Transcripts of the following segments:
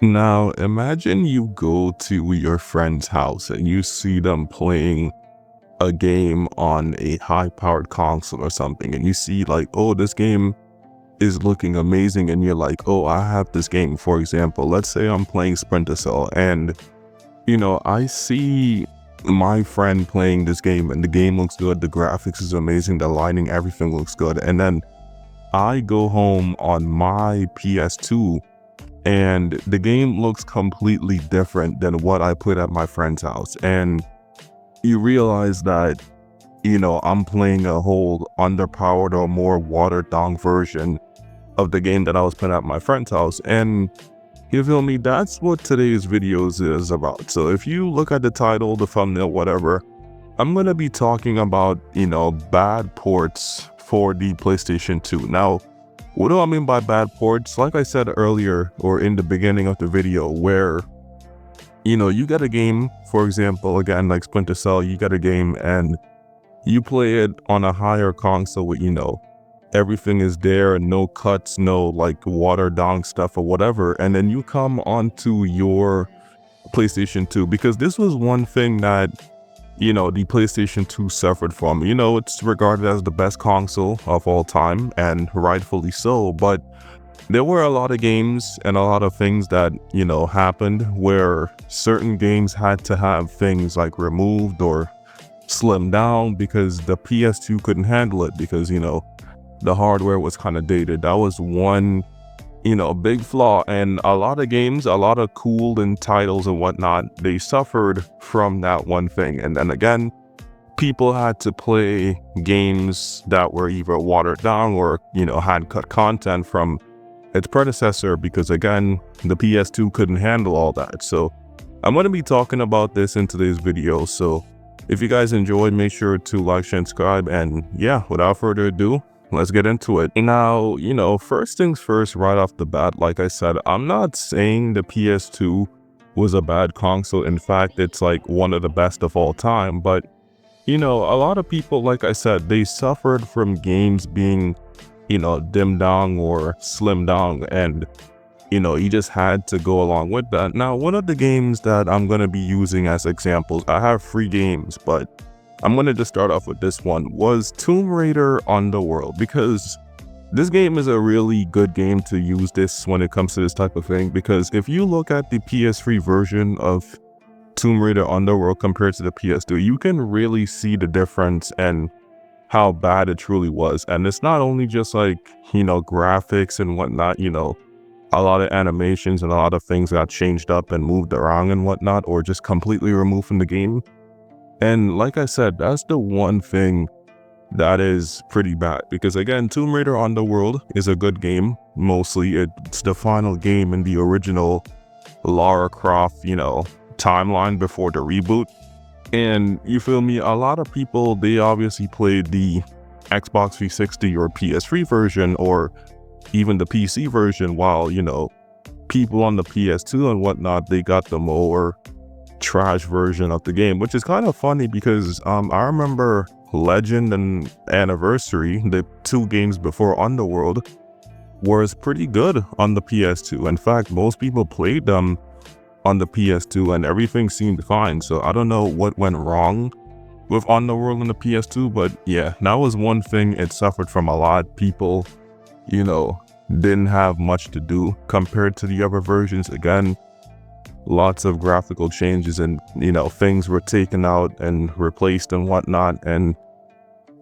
Now, imagine you go to your friend's house and you see them playing a game on a high-powered console or something, and you see like, oh, this game is looking amazing, and you're like, oh, I have this game. For example, let's say I'm playing Splinter Cell, and I see my friend playing this game, and the game looks good, the graphics is amazing, the lighting, everything looks good, and then I go home on my PS2 and the game looks completely different than what I put at my friend's house. And you realize that, I'm playing a whole underpowered or more watered down version of the game that I was playing at my friend's house. And you feel me? That's what today's videos is about. So if you look at the title, the thumbnail, whatever, I'm going to be talking about, bad ports for the PlayStation 2. Now, what do I mean by bad ports? Like I said earlier, or in the beginning of the video, where, you get a game, for example, again, like Splinter Cell, you get a game and you play it on a higher console with, everything is there, no cuts, no like watered down stuff or whatever. And then you come onto your PlayStation 2, because this was one thing that the PlayStation 2 suffered from. It's regarded as the best console of all time, and rightfully so, but there were a lot of games and a lot of things that, happened where certain games had to have things like removed or slimmed down because the PS2 couldn't handle it, because, the hardware was kind of dated. That was one big flaw. And a lot of games, a lot of cool and titles and whatnot, they suffered from that one thing. And then again, people had to play games that were either watered down or, had cut content from its predecessor, because again, the PS2 couldn't handle all that. So I'm going to be talking about this in today's video. So if you guys enjoyed, make sure to like, share, and subscribe. And yeah, without further ado, let's get into it. Now, first things first, right off the bat, like I said, I'm not saying the PS2 was a bad console. In fact, it's like one of the best of all time. But, a lot of people, like I said, they suffered from games being, dimmed down or slimmed down. And, you just had to go along with that. Now, one of the games that I'm going to be using as examples, I have 3 games, but I'm going to just start off with this one, was Tomb Raider Underworld, because this game is a really good game to use this when it comes to this type of thing. Because if you look at the PS3 version of Tomb Raider Underworld compared to the PS2, you can really see the difference and how bad it truly was. And it's not only just like, graphics and whatnot, a lot of animations and a lot of things got changed up and moved around and whatnot, or just completely removed from the game. And like I said, that's the one thing that is pretty bad, because again, Tomb Raider Underworld is a good game. Mostly it's the final game in the original Lara Croft, timeline before the reboot. And you feel me? A lot of people, they obviously played the Xbox 360 or PS3 version, or even the PC version, while, people on the PS2 and whatnot, they got the more trash version of the game, which is kind of funny because I remember Legend and Anniversary, the 2 games before Underworld, was pretty good on the PS2. In fact, most people played them on the PS2 and everything seemed fine. So I don't know what went wrong with Underworld on the PS2, but yeah, that was one thing it suffered from a lot. People, didn't have much to do compared to the other versions. Again, lots of graphical changes, and things were taken out and replaced and whatnot, and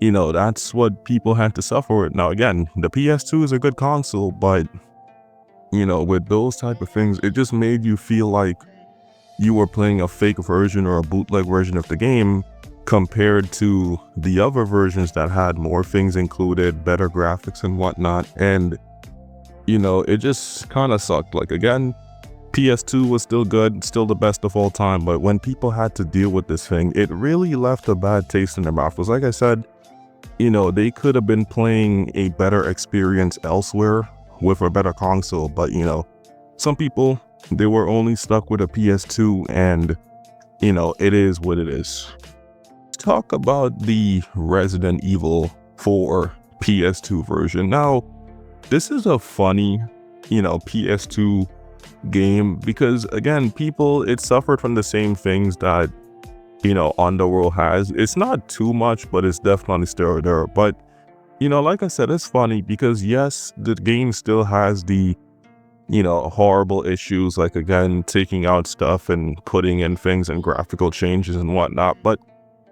that's what people had to suffer with. Now again, the PS2 is a good console, but with those type of things, it just made you feel like you were playing a fake version or a bootleg version of the game compared to the other versions that had more things included, better graphics and whatnot. And it just kind of sucked. Like again, PS2 was still good, still the best of all time, but when people had to deal with this thing, it really left a bad taste in their mouth. Because like I said, they could have been playing a better experience elsewhere with a better console, but some people, they were only stuck with a PS2, and it is what it is. Let's talk about the Resident Evil 4 PS2 version. Now, this is a funny, PS2 game, because again, it suffered from the same things that, Underworld has. It's not too much, but it's definitely still there. But, like I said, it's funny because yes, the game still has the, horrible issues, like again, taking out stuff and putting in things and graphical changes and whatnot. But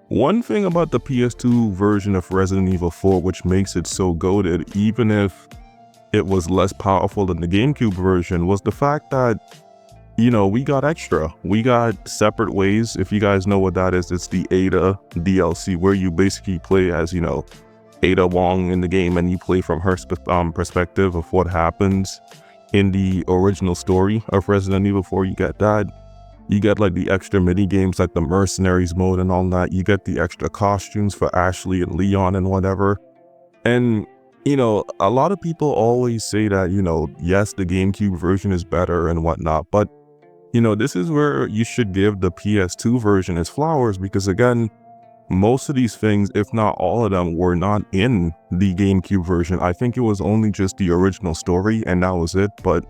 one thing about the PS2 version of Resident Evil 4, which makes it so goated, even if it was less powerful than the GameCube version, was the fact that, we got extra. We got separate ways. If you guys know what that is, it's the Ada DLC, where you basically play as, Ada Wong in the game, and you play from her perspective of what happens in the original story of Resident Evil 4. You get that. You get like the extra mini games like the Mercenaries mode and all that. You get the extra costumes for Ashley and Leon and whatever. And, a lot of people always say that, yes, the GameCube version is better and whatnot. But, this is where you should give the PS2 version its flowers, because again, most of these things, if not all of them, were not in the GameCube version. I think it was only just the original story and that was it. But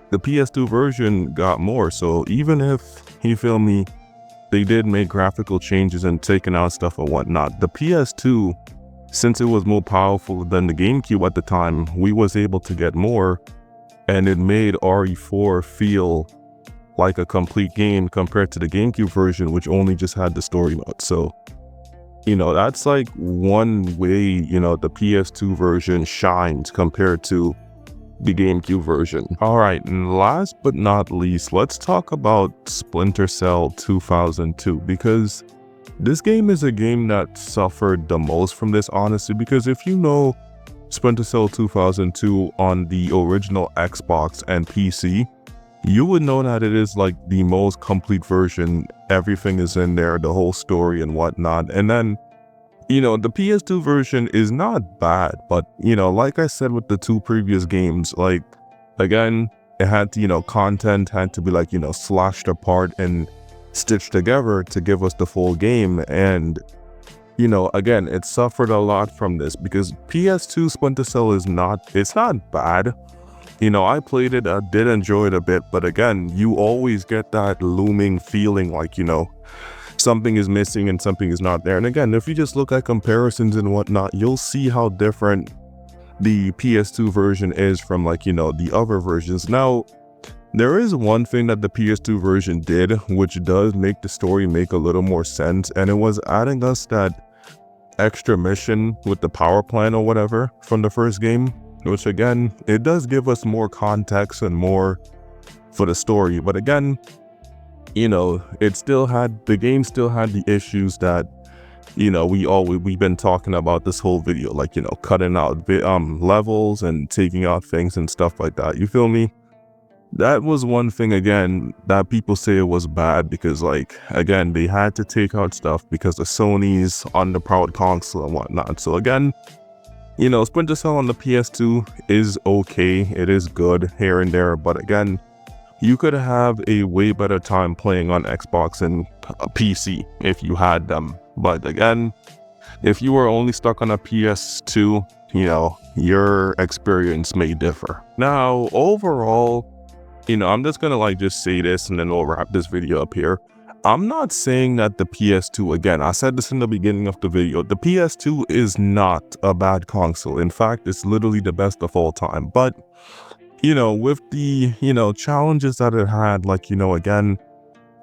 the PS2 version got more. So even if, you feel me, they did make graphical changes and taken out stuff and whatnot, the PS2, since it was more powerful than the GameCube at the time, we was able to get more, and it made RE4 feel like a complete game compared to the GameCube version, which only just had the story mode. So, that's like one way, the PS2 version shines compared to the GameCube version. All right, and last but not least, let's talk about Splinter Cell 2002, because this game is a game that suffered the most from this, honestly, because if you know Splinter Cell 2002 on the original Xbox and PC, you would know that it is like the most complete version. Everything is in there, the whole story and whatnot. And then, the PS2 version is not bad, but, like I said with the two previous games, like, again, it had to, content had to be like, slashed apart and stitched together to give us the full game. And, again, it suffered a lot from this because PS2 Splinter Cell it's not bad. I played it, I did enjoy it a bit, but again, you always get that looming feeling like, something is missing and something is not there. And again, if you just look at comparisons and whatnot, you'll see how different the PS2 version is from like, the other versions. Now, there is one thing that the PS2 version did, which does make the story make a little more sense, and it was adding us that extra mission with the power plant or whatever from the first game, which again, it does give us more context and more for the story. But again, the game still had the issues that, we've been talking about this whole video, like, cutting out levels and taking out things and stuff like that. You feel me? That was one thing, again, that people say it was bad because, like, again, they had to take out stuff because of Sony's underpowered console and whatnot. So again, Splinter Cell on the PS2 is okay. It is good here and there, but again, you could have a way better time playing on Xbox and PC if you had them. But again, if you were only stuck on a PS2, your experience may differ. Now, overall, I'm just gonna just say this and then we'll wrap this video up here. I'm not saying that the PS2, again, I said this in the beginning of the video, the PS2 is not a bad console. In fact, it's literally the best of all time. But, with the, challenges that it had, like, again,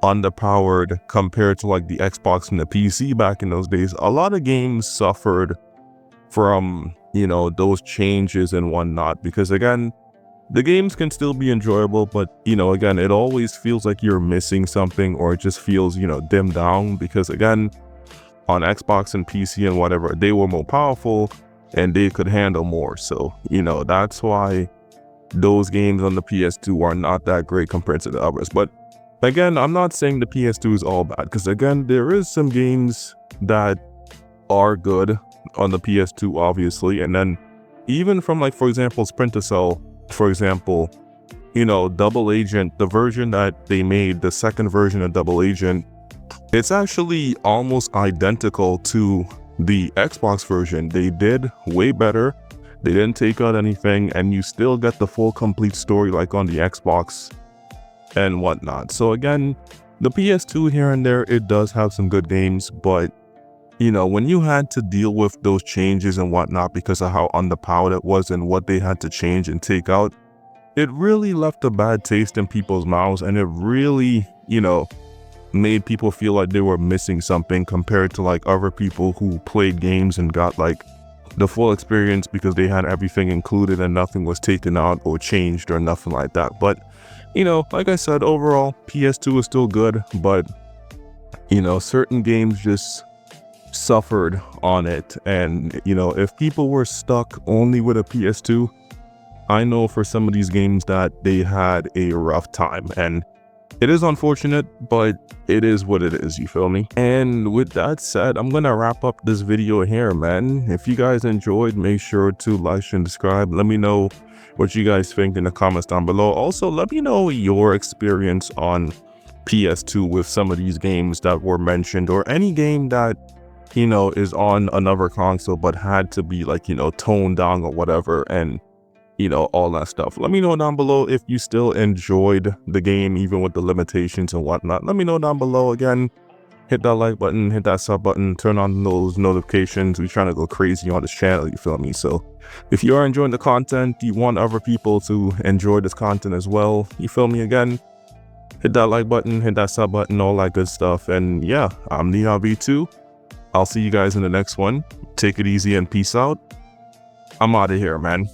underpowered compared to like the Xbox and the PC back in those days, a lot of games suffered from, those changes and whatnot, because again, the games can still be enjoyable, but, again, it always feels like you're missing something, or it just feels, dimmed down, because again, on Xbox and PC and whatever, they were more powerful and they could handle more. So, that's why those games on the PS2 are not that great compared to the others. But again, I'm not saying the PS2 is all bad, because again, there is some games that are good on the PS2, obviously. And then even from like, for example, Splinter Cell, for example, Double Agent, the version that they made, the second version of Double Agent, it's actually almost identical to the Xbox version. They did way better. They didn't take out anything, and you still get the full complete story like on the Xbox and whatnot. So again, the PS2 here and there, it does have some good games, but you know, when you had to deal with those changes and whatnot because of how underpowered it was and what they had to change and take out, it really left a bad taste in people's mouths, and it really, you know, made people feel like they were missing something compared to like other people who played games and got like the full experience because they had everything included and nothing was taken out or changed or nothing like that. But you know, like I said, overall PS2 is still good, but you know, certain games just suffered on it. And you know, if people were stuck only with a PS2, I know for some of these games that they had a rough time, and it is unfortunate, but it is what it is, you feel me? And with that said, I'm gonna wrap up this video here, man. If you guys enjoyed, make sure to like and subscribe. Let me know what you guys think in the comments down below. Also, let me know your experience on PS2 with some of these games that were mentioned, or any game that, you know, is on another console but had to be like, you know, toned down or whatever, and you know, all that stuff. Let me know down below if you still enjoyed the game even with the limitations and whatnot. Let me know down below. Again, hit that like button, hit that sub button, turn on those notifications. We're trying to go crazy on this channel, you feel me? So if you are enjoying the content, you want other people to enjoy this content as well, you feel me? Again, hit that like button, hit that sub button, all that good stuff. And yeah, I'm residentevil. I'll see you guys in the next one. Take it easy and peace out. I'm out of here, man.